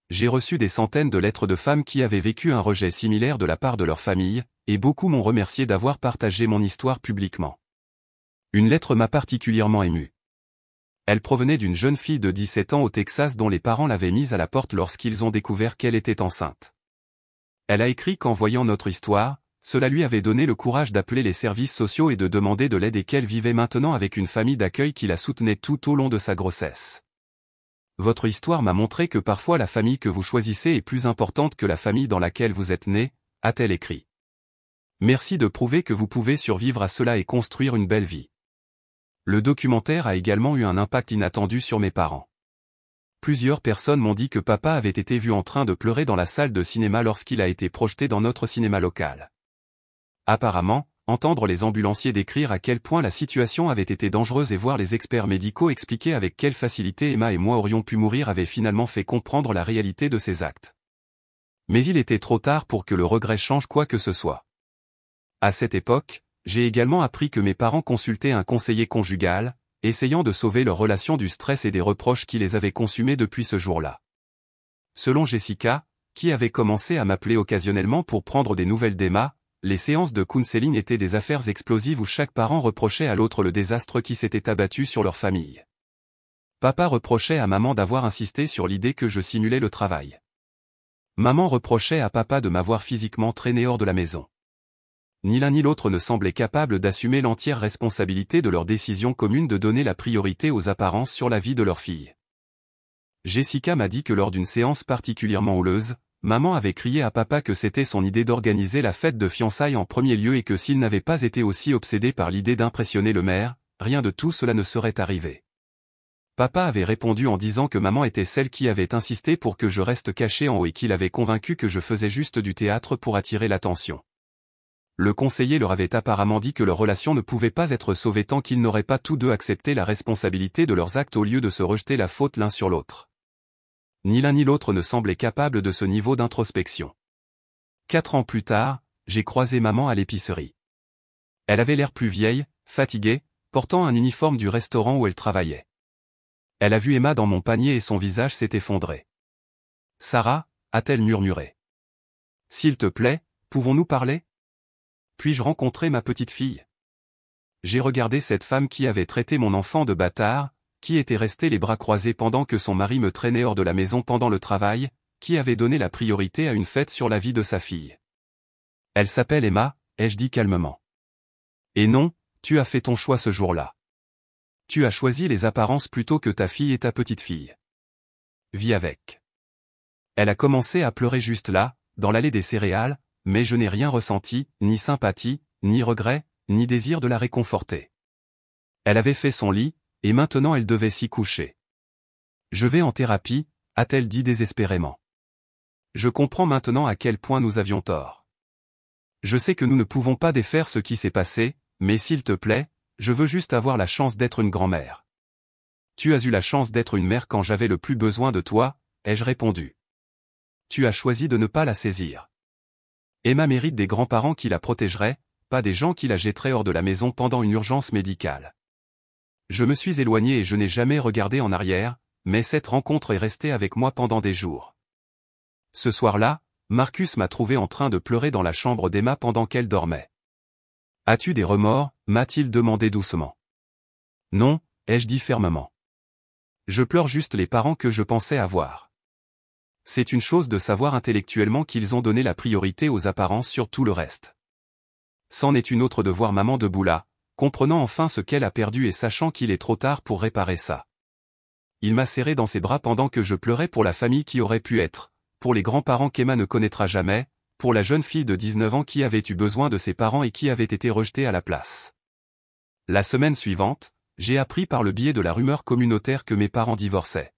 J'ai reçu des centaines de lettres de femmes qui avaient vécu un rejet similaire de la part de leur famille, et beaucoup m'ont remercié d'avoir partagé mon histoire publiquement. Une lettre m'a particulièrement ému. Elle provenait d'une jeune fille de 17 ans au Texas dont les parents l'avaient mise à la porte lorsqu'ils ont découvert qu'elle était enceinte. Elle a écrit qu'en voyant notre histoire, cela lui avait donné le courage d'appeler les services sociaux et de demander de l'aide et qu'elle vivait maintenant avec une famille d'accueil qui la soutenait tout au long de sa grossesse. Votre histoire m'a montré que parfois la famille que vous choisissez est plus importante que la famille dans laquelle vous êtes né, a-t-elle écrit. Merci de prouver que vous pouvez survivre à cela et construire une belle vie. Le documentaire a également eu un impact inattendu sur mes parents. Plusieurs personnes m'ont dit que papa avait été vu en train de pleurer dans la salle de cinéma lorsqu'il a été projeté dans notre cinéma local. Apparemment, entendre les ambulanciers décrire à quel point la situation avait été dangereuse et voir les experts médicaux expliquer avec quelle facilité Emma et moi aurions pu mourir avait finalement fait comprendre la réalité de ces actes. Mais il était trop tard pour que le regret change quoi que ce soit. À cette époque, j'ai également appris que mes parents consultaient un conseiller conjugal, essayant de sauver leur relation du stress et des reproches qui les avaient consumés depuis ce jour-là. Selon Jessica, qui avait commencé à m'appeler occasionnellement pour prendre des nouvelles d'Emma, les séances de counseling étaient des affaires explosives où chaque parent reprochait à l'autre le désastre qui s'était abattu sur leur famille. Papa reprochait à maman d'avoir insisté sur l'idée que je simulais le travail. Maman reprochait à papa de m'avoir physiquement traîné hors de la maison. Ni l'un ni l'autre ne semblaient capables d'assumer l'entière responsabilité de leur décision commune de donner la priorité aux apparences sur la vie de leur fille. Jessica m'a dit que lors d'une séance particulièrement houleuse, maman avait crié à papa que c'était son idée d'organiser la fête de fiançailles en premier lieu et que s'il n'avait pas été aussi obsédé par l'idée d'impressionner le maire, rien de tout cela ne serait arrivé. Papa avait répondu en disant que maman était celle qui avait insisté pour que je reste caché en haut et qu'il avait convaincu que je faisais juste du théâtre pour attirer l'attention. Le conseiller leur avait apparemment dit que leur relation ne pouvait pas être sauvée tant qu'ils n'auraient pas tous deux accepté la responsabilité de leurs actes au lieu de se rejeter la faute l'un sur l'autre. Ni l'un ni l'autre ne semblait capable de ce niveau d'introspection. 4 ans plus tard, j'ai croisé maman à l'épicerie. Elle avait l'air plus vieille, fatiguée, portant un uniforme du restaurant où elle travaillait. Elle a vu Emma dans mon panier et son visage s'est effondré. « Sarah » a-t-elle murmuré. « S'il te plaît, pouvons-nous parler ? Puis-je rencontrer ma petite fille ? » J'ai regardé cette femme qui avait traité mon enfant de bâtard, qui était restée les bras croisés pendant que son mari me traînait hors de la maison pendant le travail, qui avait donné la priorité à une fête sur la vie de sa fille. « Elle s'appelle Emma », ai-je dit calmement. « Et non, tu as fait ton choix ce jour-là. Tu as choisi les apparences plutôt que ta fille et ta petite fille. Vis avec. » Elle a commencé à pleurer juste là, dans l'allée des céréales, mais je n'ai rien ressenti, ni sympathie, ni regret, ni désir de la réconforter. Elle avait fait son lit, et maintenant elle devait s'y coucher. « Je vais en thérapie », a-t-elle dit désespérément. Je comprends maintenant à quel point nous avions tort. Je sais que nous ne pouvons pas défaire ce qui s'est passé, mais s'il te plaît, je veux juste avoir la chance d'être une grand-mère. Tu as eu la chance d'être une mère quand j'avais le plus besoin de toi, ai-je répondu. Tu as choisi de ne pas la saisir. Emma mérite des grands-parents qui la protégeraient, pas des gens qui la jetteraient hors de la maison pendant une urgence médicale. Je me suis éloigné et je n'ai jamais regardé en arrière, mais cette rencontre est restée avec moi pendant des jours. Ce soir-là, Marcus m'a trouvé en train de pleurer dans la chambre d'Emma pendant qu'elle dormait. « As-tu des remords » m'a-t-il demandé doucement. « Non » ai-je dit fermement. « Je pleure juste les parents que je pensais avoir. » C'est une chose de savoir intellectuellement qu'ils ont donné la priorité aux apparences sur tout le reste. C'en est une autre de voir maman debout là, comprenant enfin ce qu'elle a perdu et sachant qu'il est trop tard pour réparer ça. Il m'a serré dans ses bras pendant que je pleurais pour la famille qui aurait pu être, pour les grands-parents qu'Emma ne connaîtra jamais, pour la jeune fille de 19 ans qui avait eu besoin de ses parents et qui avait été rejetée à la place. La semaine suivante, j'ai appris par le biais de la rumeur communautaire que mes parents divorçaient.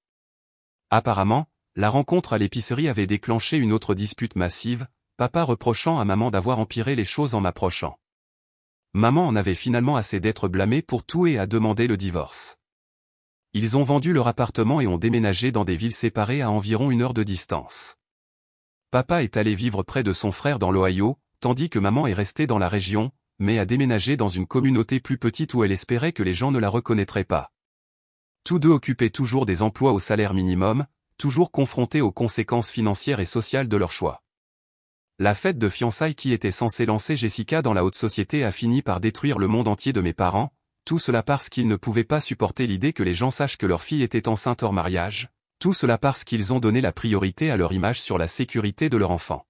Apparemment, la rencontre à l'épicerie avait déclenché une autre dispute massive, papa reprochant à maman d'avoir empiré les choses en m'approchant. Maman en avait finalement assez d'être blâmée pour tout et a demandé le divorce. Ils ont vendu leur appartement et ont déménagé dans des villes séparées à environ 1 heure de distance. Papa est allé vivre près de son frère dans l'Ohio, tandis que maman est restée dans la région, mais a déménagé dans une communauté plus petite où elle espérait que les gens ne la reconnaîtraient pas. Tous deux occupaient toujours des emplois au salaire minimum, toujours confrontés aux conséquences financières et sociales de leur choix. La fête de fiançailles qui était censée lancer Jessica dans la haute société a fini par détruire le monde entier de mes parents, tout cela parce qu'ils ne pouvaient pas supporter l'idée que les gens sachent que leur fille était enceinte hors mariage, tout cela parce qu'ils ont donné la priorité à leur image sur la sécurité de leur enfant.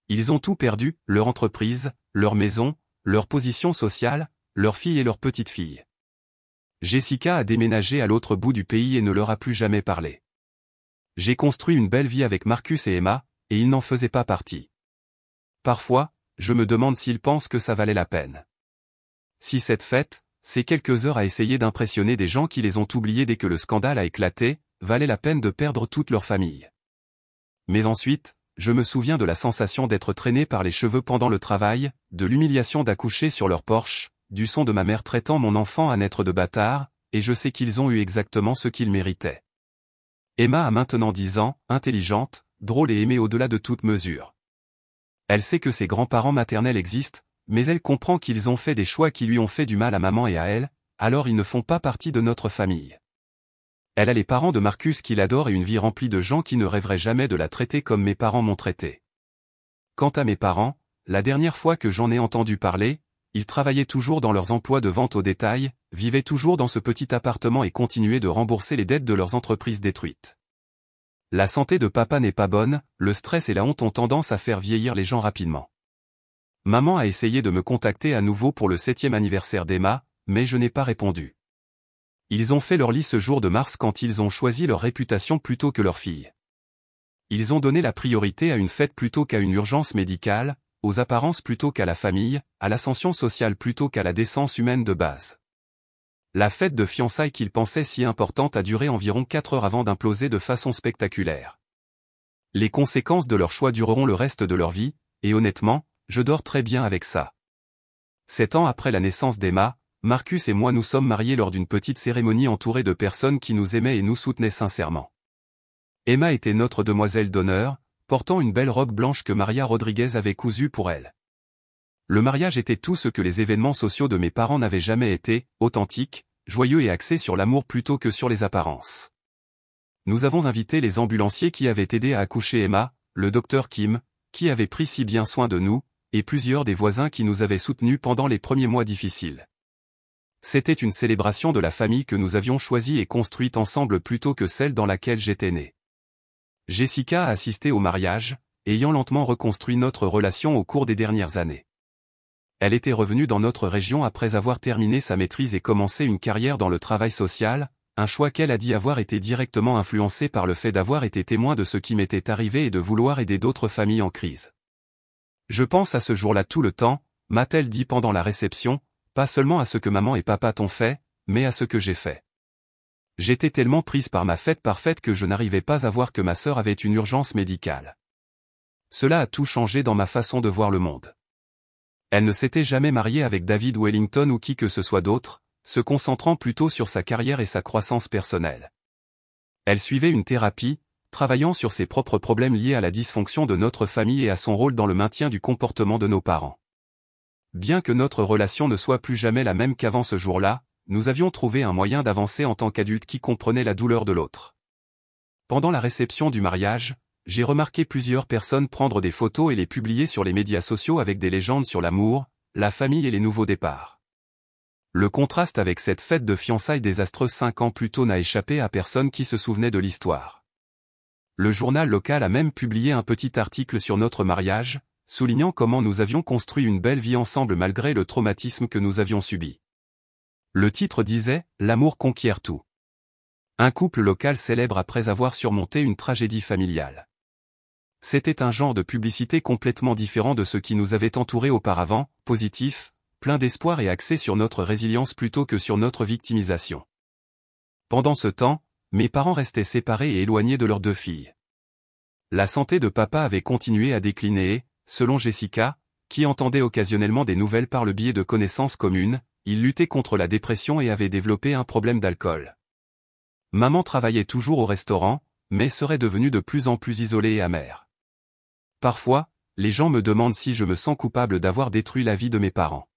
Ils ont tout perdu, leur entreprise, leur maison, leur position sociale, leur fille et leur petite-fille. Jessica a déménagé à l'autre bout du pays et ne leur a plus jamais parlé. J'ai construit une belle vie avec Marcus et Emma, et ils n'en faisaient pas partie. Parfois, je me demande s'ils pensent que ça valait la peine. Si cette fête, ces quelques heures à essayer d'impressionner des gens qui les ont oubliés dès que le scandale a éclaté, valait la peine de perdre toute leur famille. Mais ensuite, je me souviens de la sensation d'être traîné par les cheveux pendant le travail, de l'humiliation d'accoucher sur leur Porsche, du son de ma mère traitant mon enfant à naître de bâtard, et je sais qu'ils ont eu exactement ce qu'ils méritaient. Emma a maintenant 10 ans, intelligente, drôle et aimée au-delà de toute mesure. Elle sait que ses grands-parents maternels existent, mais elle comprend qu'ils ont fait des choix qui lui ont fait du mal à maman et à elle, alors ils ne font pas partie de notre famille. Elle a les parents de Marcus qui l'adorent et une vie remplie de gens qui ne rêveraient jamais de la traiter comme mes parents m'ont traité. Quant à mes parents, la dernière fois que j'en ai entendu parler, ils travaillaient toujours dans leurs emplois de vente au détail, vivaient toujours dans ce petit appartement et continuaient de rembourser les dettes de leurs entreprises détruites. La santé de papa n'est pas bonne, le stress et la honte ont tendance à faire vieillir les gens rapidement. Maman a essayé de me contacter à nouveau pour le 7e anniversaire d'Emma, mais je n'ai pas répondu. Ils ont fait leur lit ce jour de mars quand ils ont choisi leur réputation plutôt que leur fille. Ils ont donné la priorité à une fête plutôt qu'à une urgence médicale, aux apparences plutôt qu'à la famille, à l'ascension sociale plutôt qu'à la décence humaine de base. La fête de fiançailles qu'ils pensaient si importante a duré environ 4 heures avant d'imploser de façon spectaculaire. Les conséquences de leur choix dureront le reste de leur vie, et honnêtement, je dors très bien avec ça. 7 ans après la naissance d'Emma, Marcus et moi nous sommes mariés lors d'une petite cérémonie entourée de personnes qui nous aimaient et nous soutenaient sincèrement. Emma était notre demoiselle d'honneur, portant une belle robe blanche que Maria Rodriguez avait cousue pour elle. Le mariage était tout ce que les événements sociaux de mes parents n'avaient jamais été, authentique, joyeux et axé sur l'amour plutôt que sur les apparences. Nous avons invité les ambulanciers qui avaient aidé à accoucher Emma, le docteur Kim, qui avait pris si bien soin de nous, et plusieurs des voisins qui nous avaient soutenus pendant les premiers mois difficiles. C'était une célébration de la famille que nous avions choisie et construite ensemble plutôt que celle dans laquelle j'étais né. Jessica a assisté au mariage, ayant lentement reconstruit notre relation au cours des dernières années. Elle était revenue dans notre région après avoir terminé sa maîtrise et commencé une carrière dans le travail social, un choix qu'elle a dit avoir été directement influencé par le fait d'avoir été témoin de ce qui m'était arrivé et de vouloir aider d'autres familles en crise. Je pense à ce jour-là tout le temps, m'a-t-elle dit pendant la réception, pas seulement à ce que maman et papa t'ont fait, mais à ce que j'ai fait. J'étais tellement prise par ma fête parfaite que je n'arrivais pas à voir que ma sœur avait une urgence médicale. Cela a tout changé dans ma façon de voir le monde. Elle ne s'était jamais mariée avec David Wellington ou qui que ce soit d'autre, se concentrant plutôt sur sa carrière et sa croissance personnelle. Elle suivait une thérapie, travaillant sur ses propres problèmes liés à la dysfonction de notre famille et à son rôle dans le maintien du comportement de nos parents. Bien que notre relation ne soit plus jamais la même qu'avant ce jour-là, nous avions trouvé un moyen d'avancer en tant qu'adultes qui comprenaient la douleur de l'autre. Pendant la réception du mariage, j'ai remarqué plusieurs personnes prendre des photos et les publier sur les médias sociaux avec des légendes sur l'amour, la famille et les nouveaux départs. Le contraste avec cette fête de fiançailles désastreuse 5 ans plus tôt n'a échappé à personne qui se souvenait de l'histoire. Le journal local a même publié un petit article sur notre mariage, soulignant comment nous avions construit une belle vie ensemble malgré le traumatisme que nous avions subi. Le titre disait « L'amour conquiert tout ». Un couple local célèbre après avoir surmonté une tragédie familiale. C'était un genre de publicité complètement différent de ce qui nous avait entourés auparavant, positif, plein d'espoir et axé sur notre résilience plutôt que sur notre victimisation. Pendant ce temps, mes parents restaient séparés et éloignés de leurs 2 filles. La santé de papa avait continué à décliner et, selon Jessica, qui entendait occasionnellement des nouvelles par le biais de connaissances communes, il luttait contre la dépression et avait développé un problème d'alcool. Maman travaillait toujours au restaurant, mais serait devenue de plus en plus isolée et amère. Parfois, les gens me demandent si je me sens coupable d'avoir détruit la vie de mes parents.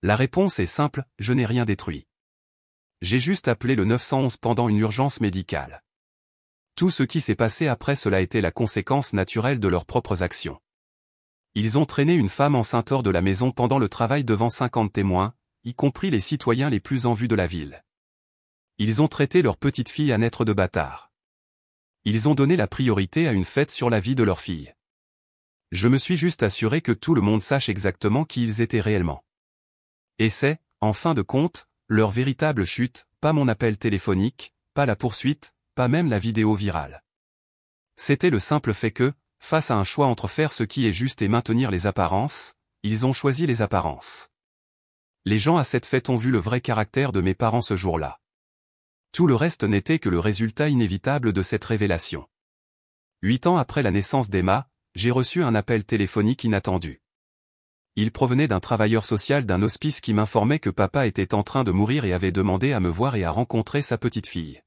La réponse est simple, je n'ai rien détruit. J'ai juste appelé le 911 pendant une urgence médicale. Tout ce qui s'est passé après cela était la conséquence naturelle de leurs propres actions. Ils ont traîné une femme enceinte hors de la maison pendant le travail devant 50 témoins, y compris les citoyens les plus en vue de la ville. Ils ont traité leur petite fille à naître de bâtard. Ils ont donné la priorité à une fête sur la vie de leur fille. Je me suis juste assuré que tout le monde sache exactement qui ils étaient réellement. Et c'est, en fin de compte, leur véritable chute, pas mon appel téléphonique, pas la poursuite, pas même la vidéo virale. C'était le simple fait que, face à un choix entre faire ce qui est juste et maintenir les apparences, ils ont choisi les apparences. Les gens à cette fête ont vu le vrai caractère de mes parents ce jour-là. Tout le reste n'était que le résultat inévitable de cette révélation. 8 ans après la naissance d'Emma, j'ai reçu un appel téléphonique inattendu. Il provenait d'un travailleur social d'un hospice qui m'informait que papa était en train de mourir et avait demandé à me voir et à rencontrer sa petite fille.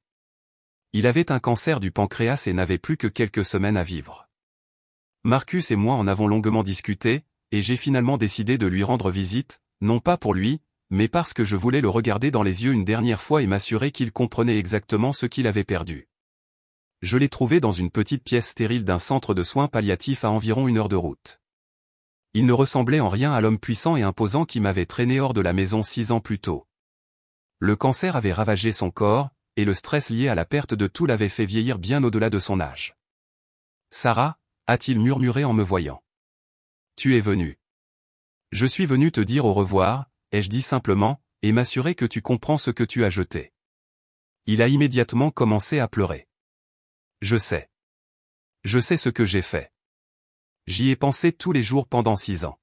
Il avait un cancer du pancréas et n'avait plus que quelques semaines à vivre. Marcus et moi en avons longuement discuté, et j'ai finalement décidé de lui rendre visite, non pas pour lui, mais parce que je voulais le regarder dans les yeux une dernière fois et m'assurer qu'il comprenait exactement ce qu'il avait perdu. Je l'ai trouvé dans une petite pièce stérile d'un centre de soins palliatifs à environ 1 heure de route. Il ne ressemblait en rien à l'homme puissant et imposant qui m'avait traîné hors de la maison 6 ans plus tôt. Le cancer avait ravagé son corps, et le stress lié à la perte de tout l'avait fait vieillir bien au-delà de son âge. « Sarah » a-t-il murmuré en me voyant. « Tu es venue. »« Je suis venu te dire au revoir », ai-je dit simplement, et m'assurer que tu comprends ce que tu as jeté. Il a immédiatement commencé à pleurer. « Je sais. Je sais ce que j'ai fait. J'y ai pensé tous les jours pendant 6 ans.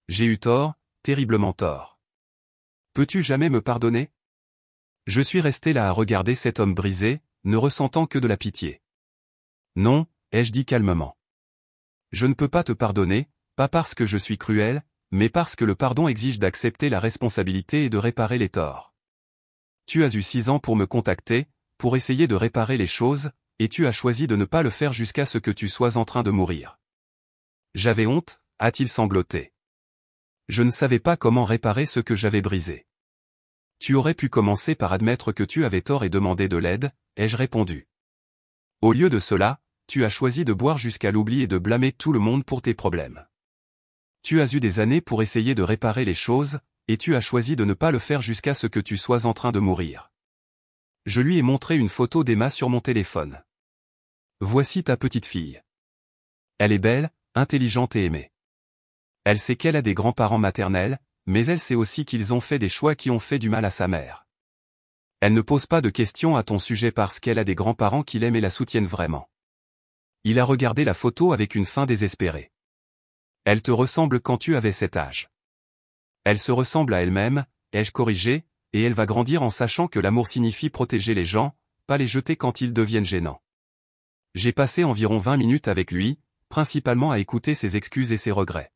J'ai eu tort, terriblement tort. Peux-tu jamais me pardonner ? » Je suis resté là à regarder cet homme brisé, ne ressentant que de la pitié. « Non », ai-je dit calmement. « Je ne peux pas te pardonner, pas parce que je suis cruel, mais parce que le pardon exige d'accepter la responsabilité et de réparer les torts. Tu as eu 6 ans pour me contacter, pour essayer de réparer les choses, et tu as choisi de ne pas le faire jusqu'à ce que tu sois en train de mourir. J'avais honte, a-t-il sangloté. Je ne savais pas comment réparer ce que j'avais brisé. Tu aurais pu commencer par admettre que tu avais tort et demander de l'aide, ai-je répondu. Au lieu de cela, tu as choisi de boire jusqu'à l'oubli et de blâmer tout le monde pour tes problèmes. Tu as eu des années pour essayer de réparer les choses, et tu as choisi de ne pas le faire jusqu'à ce que tu sois en train de mourir. Je lui ai montré une photo d'Emma sur mon téléphone. Voici ta petite fille. Elle est belle, intelligente et aimée. Elle sait qu'elle a des grands-parents maternels, mais elle sait aussi qu'ils ont fait des choix qui ont fait du mal à sa mère. Elle ne pose pas de questions à ton sujet parce qu'elle a des grands-parents qui l'aiment et la soutiennent vraiment. Il a regardé la photo avec une faim désespérée. Elle te ressemble quand tu avais cet âge. Elle se ressemble à elle-même, ai-je corrigé, et elle va grandir en sachant que l'amour signifie protéger les gens, pas les jeter quand ils deviennent gênants. J'ai passé environ 20 minutes avec lui, principalement à écouter ses excuses et ses regrets.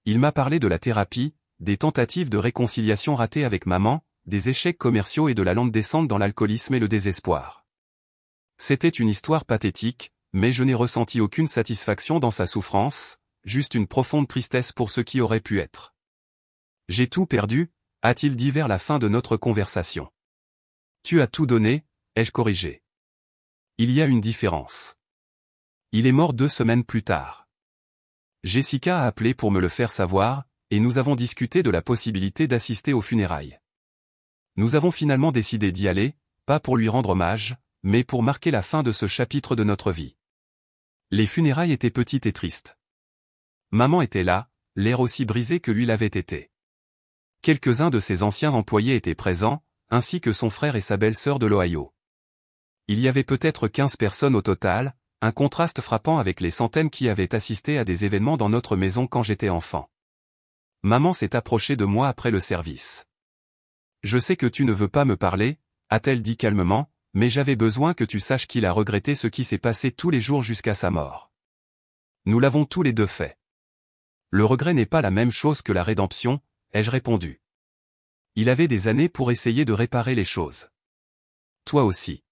Il m'a parlé de la thérapie, des tentatives de réconciliation ratées avec maman, des échecs commerciaux et de la lente descente dans l'alcoolisme et le désespoir. C'était une histoire pathétique, mais je n'ai ressenti aucune satisfaction dans sa souffrance, juste une profonde tristesse pour ce qui aurait pu être. J'ai tout perdu, a-t-il dit vers la fin de notre conversation. Tu as tout donné, ai-je corrigé. Il y a une différence. Il est mort 2 semaines plus tard. Jessica a appelé pour me le faire savoir, et nous avons discuté de la possibilité d'assister aux funérailles. Nous avons finalement décidé d'y aller, pas pour lui rendre hommage, mais pour marquer la fin de ce chapitre de notre vie. Les funérailles étaient petites et tristes. Maman était là, l'air aussi brisé que lui l'avait été. Quelques-uns de ses anciens employés étaient présents, ainsi que son frère et sa belle-sœur de l'Ohio. Il y avait peut-être 15 personnes au total, un contraste frappant avec les centaines qui avaient assisté à des événements dans notre maison quand j'étais enfant. Maman s'est approchée de moi après le service. « Je sais que tu ne veux pas me parler », a-t-elle dit calmement, mais j'avais besoin que tu saches qu'il a regretté ce qui s'est passé tous les jours jusqu'à sa mort. Nous l'avons tous les deux fait. Le regret n'est pas la même chose que la rédemption, ai-je répondu. Il avait des années pour essayer de réparer les choses. Toi aussi.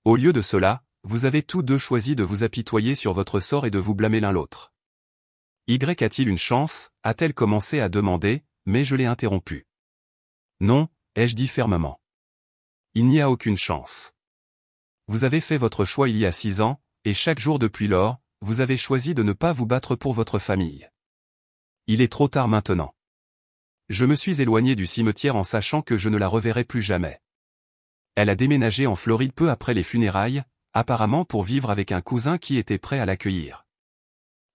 Au lieu de cela, vous avez tous deux choisi de vous apitoyer sur votre sort et de vous blâmer l'un l'autre. Y a-t-il une chance, a-t-elle commencé à demander, mais je l'ai interrompue. Non, ai-je dit fermement. Il n'y a aucune chance. Vous avez fait votre choix il y a 6 ans, et chaque jour depuis lors, vous avez choisi de ne pas vous battre pour votre famille. Il est trop tard maintenant. Je me suis éloigné du cimetière en sachant que je ne la reverrai plus jamais. Elle a déménagé en Floride peu après les funérailles, apparemment pour vivre avec un cousin qui était prêt à l'accueillir.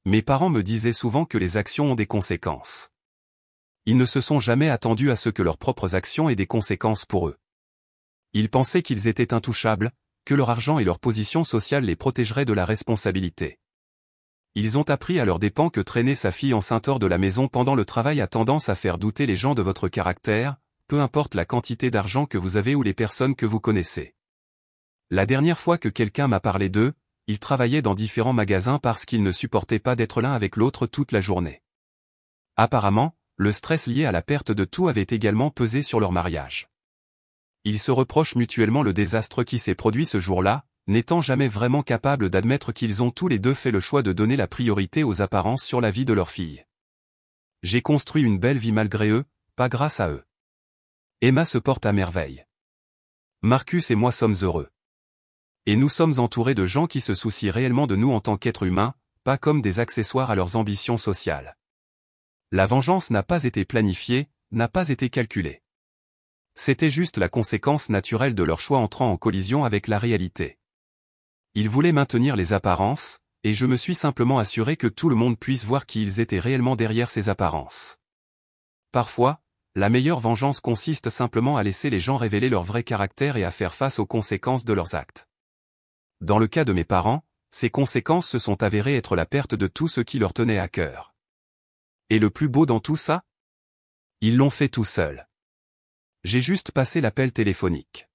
Mes parents me disaient souvent que les actions ont des conséquences. Ils ne se sont jamais attendus à ce que leurs propres actions aient des conséquences pour eux. Ils pensaient qu'ils étaient intouchables, que leur argent et leur position sociale les protégeraient de la responsabilité. Ils ont appris à leurs dépens que traîner sa fille enceinte hors de la maison pendant le travail a tendance à faire douter les gens de votre caractère, peu importe la quantité d'argent que vous avez ou les personnes que vous connaissez. La dernière fois que quelqu'un m'a parlé d'eux, ils travaillaient dans différents magasins parce qu'ils ne supportaient pas d'être l'un avec l'autre toute la journée. Apparemment, le stress lié à la perte de tout avait également pesé sur leur mariage. Ils se reprochent mutuellement le désastre qui s'est produit ce jour-là, n'étant jamais vraiment capables d'admettre qu'ils ont tous les deux fait le choix de donner la priorité aux apparences sur la vie de leur fille. J'ai construit une belle vie malgré eux, pas grâce à eux. Emma se porte à merveille. Marcus et moi sommes heureux. Et nous sommes entourés de gens qui se soucient réellement de nous en tant qu'êtres humains, pas comme des accessoires à leurs ambitions sociales. La vengeance n'a pas été planifiée, n'a pas été calculée. C'était juste la conséquence naturelle de leur choix entrant en collision avec la réalité. Ils voulaient maintenir les apparences, et je me suis simplement assuré que tout le monde puisse voir qui ils étaient réellement derrière ces apparences. Parfois, la meilleure vengeance consiste simplement à laisser les gens révéler leur vrai caractère et à faire face aux conséquences de leurs actes. Dans le cas de mes parents, ces conséquences se sont avérées être la perte de tout ce qui leur tenait à cœur. Et le plus beau dans tout ça? Ils l'ont fait tout seuls. J'ai juste passé l'appel téléphonique.